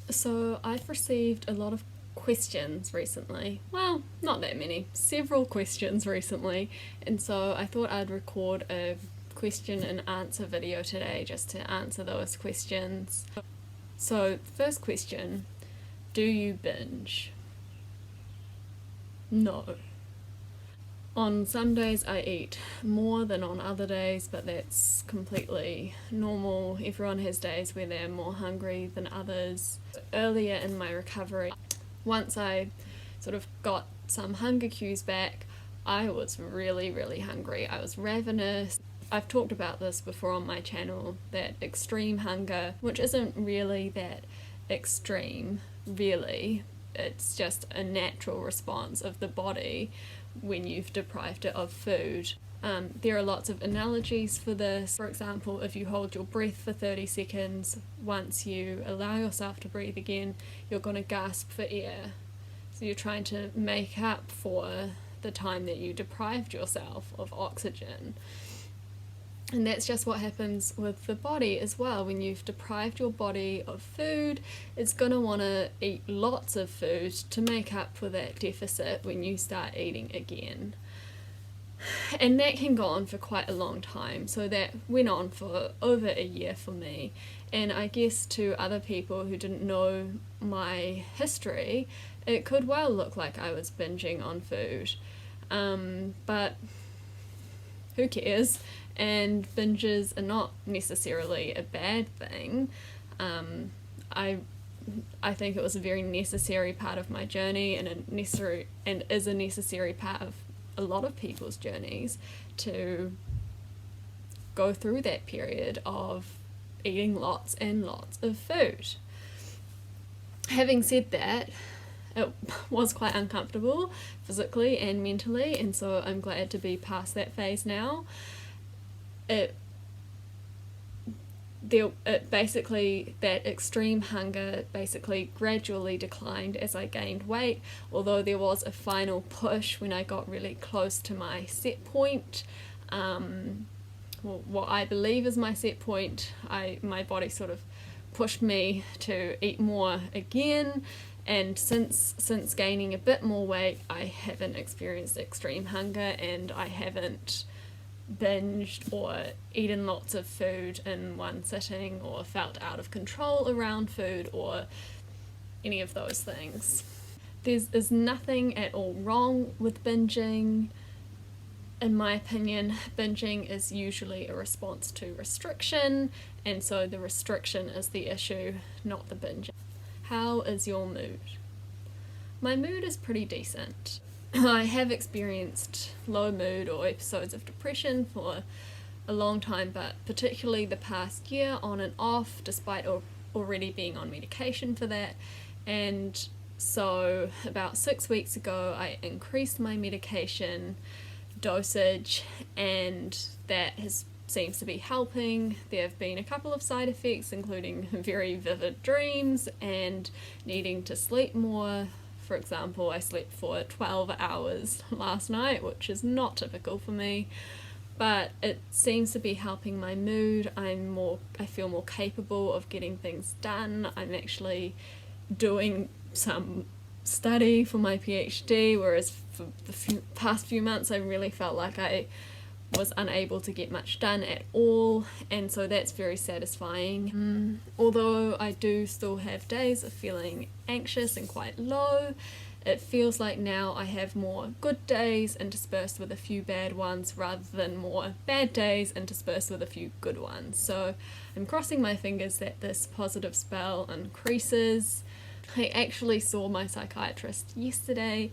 So I've received a lot of questions recently. Well, not that many, several questions recently, and so I thought I'd record a question and answer video today just to answer those questions. So, first question, do you binge? No. On some days I eat more than on other days, but that's completely normal. Everyone has days where they're more hungry than others. Earlier in my recovery, once I sort of got some hunger cues back, I was really, really hungry. I was ravenous. I've talked about this before on my channel, that extreme hunger, which isn't really that extreme, really. It's just a natural response of the body when you've deprived it of food. There are lots of analogies for this. For example, if you hold your breath for 30 seconds, once you allow yourself to breathe again, you're going to gasp for air. So you're trying to make up for the time that you deprived yourself of oxygen. And that's just what happens with the body as well. When you've deprived your body of food, it's going to want to eat lots of food to make up for that deficit when you start eating again. And that can go on for quite a long time. So that went on for over a year for me. And I guess to other people who didn't know my history, it could well look like I was binging on food. But who cares? And binges are not necessarily a bad thing. I think it was a very necessary part of my journey, and is a necessary part of a lot of people's journeys, to go through that period of eating lots and lots of food. Having said that, it was quite uncomfortable physically and mentally, and so I'm glad to be past that phase now. It basically, that extreme hunger basically gradually declined as I gained weight, although there was a final push when I got really close to my set point. What I believe is my set point. My body sort of pushed me to eat more again, and since gaining a bit more weight, I haven't experienced extreme hunger, and I haven't binged or eaten lots of food in one sitting, or felt out of control around food, or any of those things. There's nothing at all wrong with binging. In my opinion, binging is usually a response to restriction, and so the restriction is the issue, not the binging. How is your mood? My mood is pretty decent. I have experienced low mood or episodes of depression for a long time, but particularly the past year, on and off, despite already being on medication for that. And so about 6 weeks ago, I increased my medication dosage, and that seems to be helping. There have been a couple of side effects, including very vivid dreams and needing to sleep more. For example, I slept for 12 hours last night, which is not typical for me, but it seems to be helping my mood. I feel more capable of getting things done. I'm actually doing some study for my PhD, whereas for the past few months I really felt like I was unable to get much done at all, and so that's very satisfying. Although I do still have days of feeling anxious and quite low, it feels like now I have more good days interspersed with a few bad ones, rather than more bad days interspersed with a few good ones. So I'm crossing my fingers that this positive spell increases. I actually saw my psychiatrist yesterday,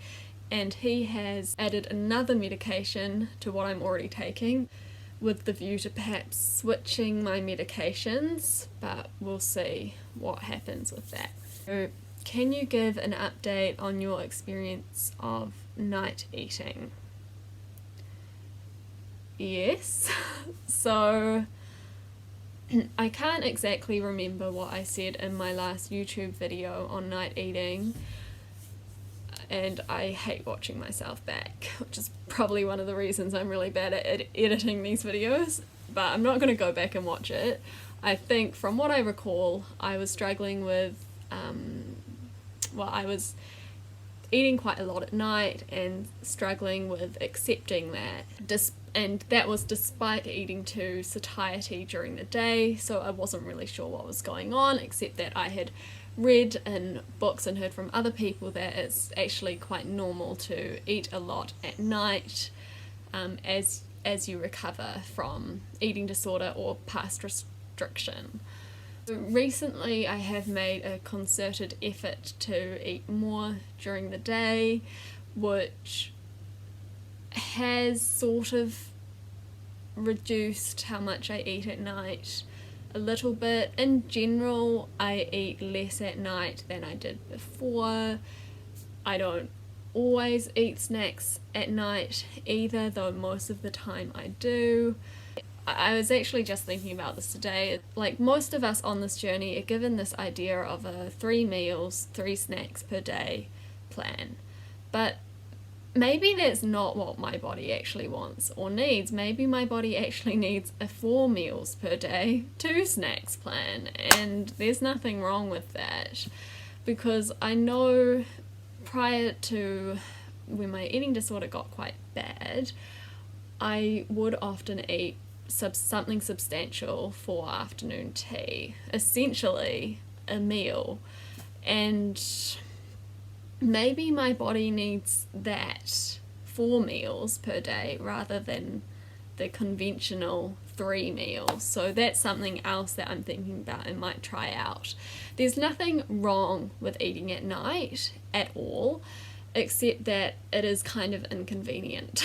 and he has added another medication to what I'm already taking, with the view to perhaps switching my medications, but we'll see what happens with that. So, can you give an update on your experience of night eating? Yes. So I can't exactly remember what I said in my last YouTube video on night eating, and I hate watching myself back, which is probably one of the reasons I'm really bad at editing these videos, but I'm not going to go back and watch it. I think from what I recall, I was struggling with I was eating quite a lot at night and struggling with accepting that. And that was despite eating to satiety during the day, so I wasn't really sure what was going on, except that I had read in books and heard from other people that it's actually quite normal to eat a lot at night as you recover from eating disorder or past restriction. Recently I have made a concerted effort to eat more during the day, which has sort of reduced how much I eat at night a little bit. In general, I eat less at night than I did before. I don't always eat snacks at night either, though most of the time I do. I was actually just thinking about this today. Like, most of us on this journey are given this idea of a 3 meals, 3 snacks per day plan. But maybe that's not what my body actually wants or needs. Maybe my body actually needs a 4 meals per day, 2 snacks plan. And there's nothing wrong with that. Because I know prior to when my eating disorder got quite bad, I would often eat something substantial for afternoon tea, essentially a meal, and maybe my body needs that 4 meals per day rather than the conventional 3 meals. So that's something else that I'm thinking about and might try out. There's nothing wrong with eating at night at all, except that it is kind of inconvenient.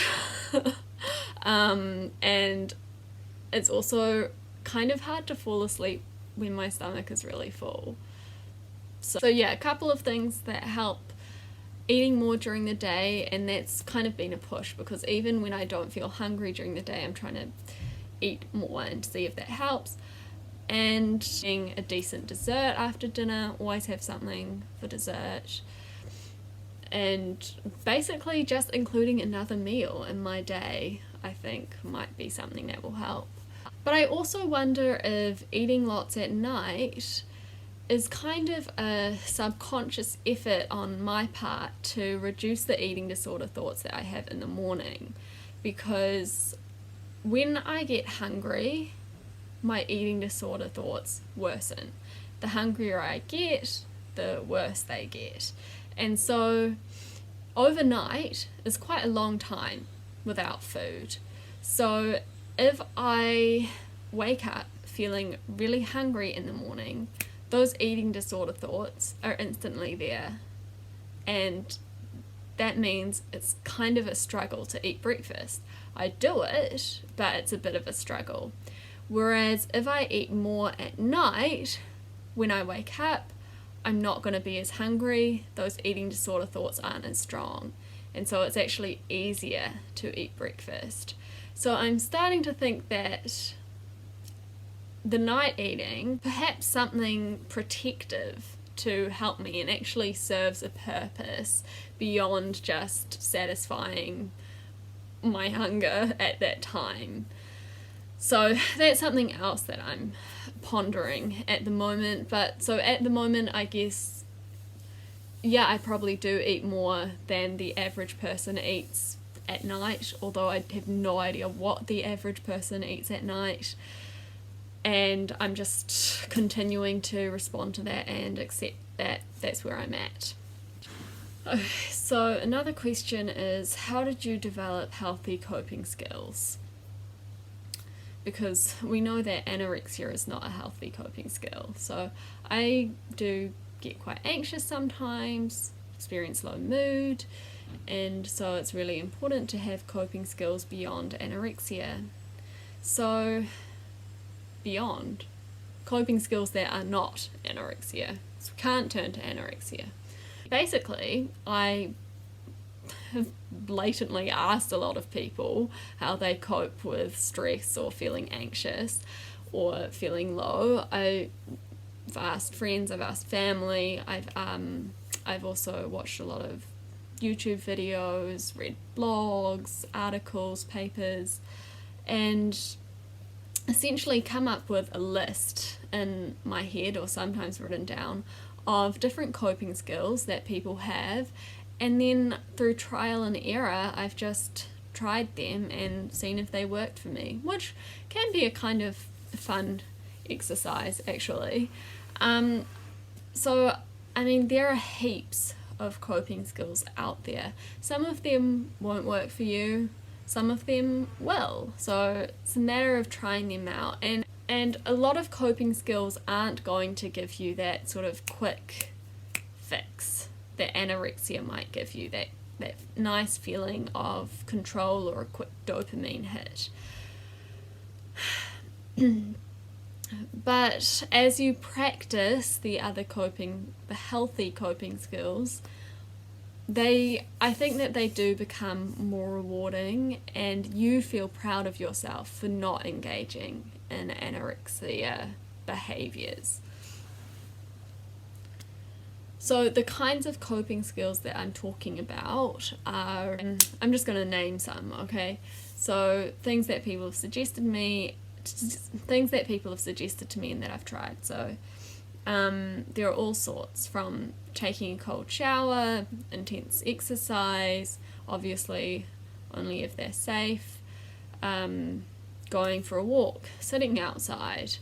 And it's also kind of hard to fall asleep when my stomach is really full. So yeah, a couple of things that help eating more during the day, and that's kind of been a push, because even when I don't feel hungry during the day, I'm trying to eat more and see if that helps. And eating a decent dessert after dinner, always have something for dessert. And basically just including another meal in my day, I think might be something that will help. But I also wonder if eating lots at night is kind of a subconscious effort on my part to reduce the eating disorder thoughts that I have in the morning. Because when I get hungry, my eating disorder thoughts worsen. The hungrier I get, the worse they get. And so overnight is quite a long time without food. So if I wake up feeling really hungry in the morning, those eating disorder thoughts are instantly there. And that means it's kind of a struggle to eat breakfast. I do it, but it's a bit of a struggle. Whereas if I eat more at night, when I wake up, I'm not going to be as hungry. Those eating disorder thoughts aren't as strong. And so it's actually easier to eat breakfast. So I'm starting to think that the night eating, perhaps something protective to help me and actually serves a purpose beyond just satisfying my hunger at that time. So that's something else that I'm pondering at the moment. But so at the moment, I guess, yeah, I probably do eat more than the average person eats at night, although I have no idea what the average person eats at night. And I'm just continuing to respond to that and accept that that's where I'm at. So another question is, how did you develop healthy coping skills? Because we know that anorexia is not a healthy coping skill. So I do get quite anxious sometimes, experience low mood, and so it's really important to have coping skills beyond anorexia. So beyond coping skills that are not anorexia, so can't turn to anorexia. Basically, I have blatantly asked a lot of people how they cope with stress or feeling anxious or feeling low. I've asked friends, I've asked family, I've also watched a lot of YouTube videos, read blogs, articles, papers, and essentially come up with a list in my head, or sometimes written down, of different coping skills that people have, and then through trial and error I've just tried them and seen if they worked for me, which can be a kind of fun exercise actually. So I mean, there are heaps of coping skills out there. Some of them won't work for you, some of them will, so it's a matter of trying them out. And a lot of coping skills aren't going to give you that sort of quick fix that anorexia might give you, that nice feeling of control or a quick dopamine hit. But as you practice the healthy coping skills, I think that they do become more rewarding, and you feel proud of yourself for not engaging in anorexia behaviors. So the kinds of coping skills that I'm talking about are, and I'm just going to name some, okay? So things that people have suggested to me and that I've tried. So there are all sorts, from taking a cold shower, intense exercise, obviously only if they're safe, going for a walk, sitting outside,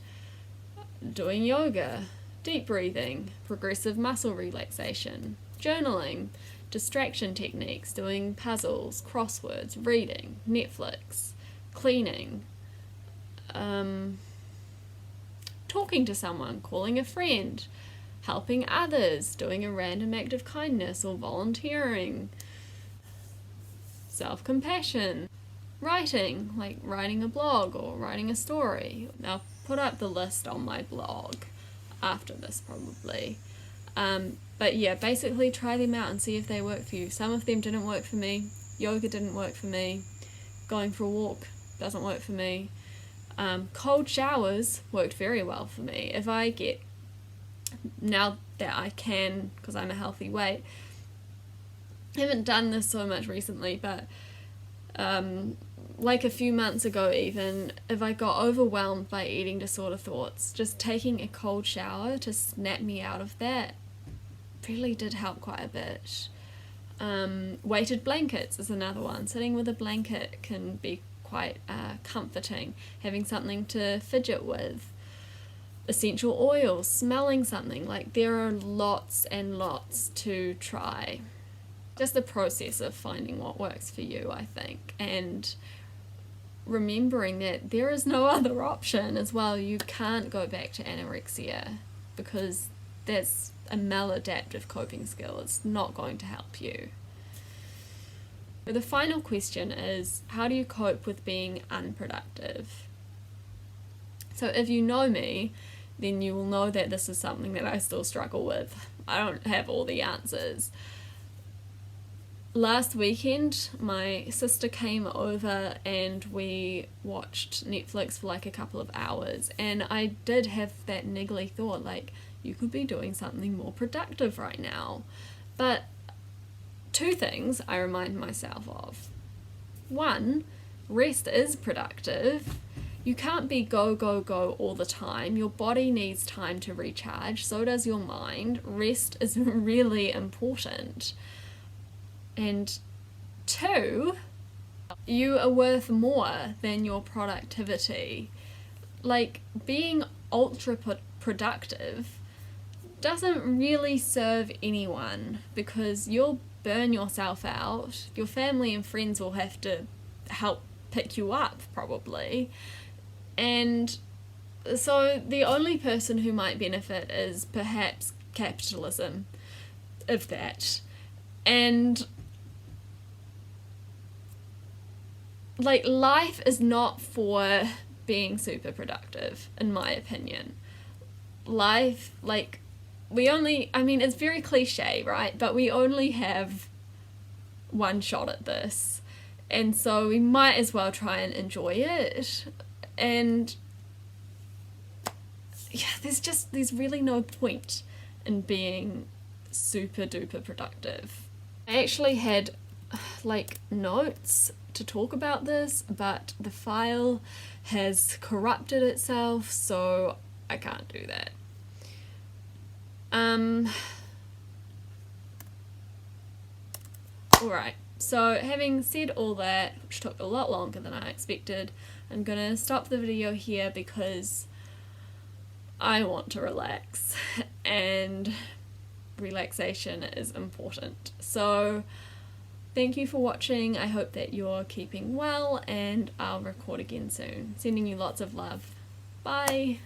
doing yoga, deep breathing, progressive muscle relaxation, journaling, distraction techniques, doing puzzles, crosswords, reading, Netflix, cleaning, talking to someone, calling a friend, helping others, doing a random act of kindness or volunteering, self-compassion, writing, like writing a blog or writing a story. I'll put up the list on my blog after this probably. But yeah, basically try them out and see if they work for you. Some of them didn't work for me. Yoga didn't work for me. Going for a walk doesn't work for me. Cold showers worked very well for me. If I get, now that I can, because I'm a healthy weight, I haven't done this so much recently, but like a few months ago even, if I got overwhelmed by eating disorder thoughts, just taking a cold shower to snap me out of that really did help quite a bit. Weighted blankets is another one. Sitting with a blanket can be quite comforting. Having something to fidget with. Essential oils, smelling something. Like, there are lots and lots to try. Just the process of finding what works for you, I think, and remembering that there is no other option as well. You can't go back to anorexia because that's a maladaptive coping skill. It's not going to help you. The final question is, how do you cope with being unproductive? So if you know me, then you will know that this is something that I still struggle with. I don't have all the answers. Last weekend, my sister came over and we watched Netflix for like a couple of hours, and I did have that niggly thought, like, you could be doing something more productive right now. But two things I remind myself of. One, rest is productive. You can't be go, go, go all the time. Your body needs time to recharge, so does your mind. Rest is really important. And two, you are worth more than your productivity. Like, being ultra productive doesn't really serve anyone, because you'll burn yourself out. Your family and friends will have to help pick you up probably. And so the only person who might benefit is perhaps capitalism, if that. And like, life is not for being super productive, in my opinion. Life, like, it's very cliche, right? But we only have one shot at this. And so we might as well try and enjoy it. And yeah, there's really no point in being super duper productive. I actually had like notes to talk about this, but the file has corrupted itself, so I can't do that. Alright, so having said all that, which took a lot longer than I expected, I'm gonna stop the video here because I want to relax, and relaxation is important. So thank you for watching. I hope that you're keeping well, and I'll record again soon. Sending you lots of love. Bye!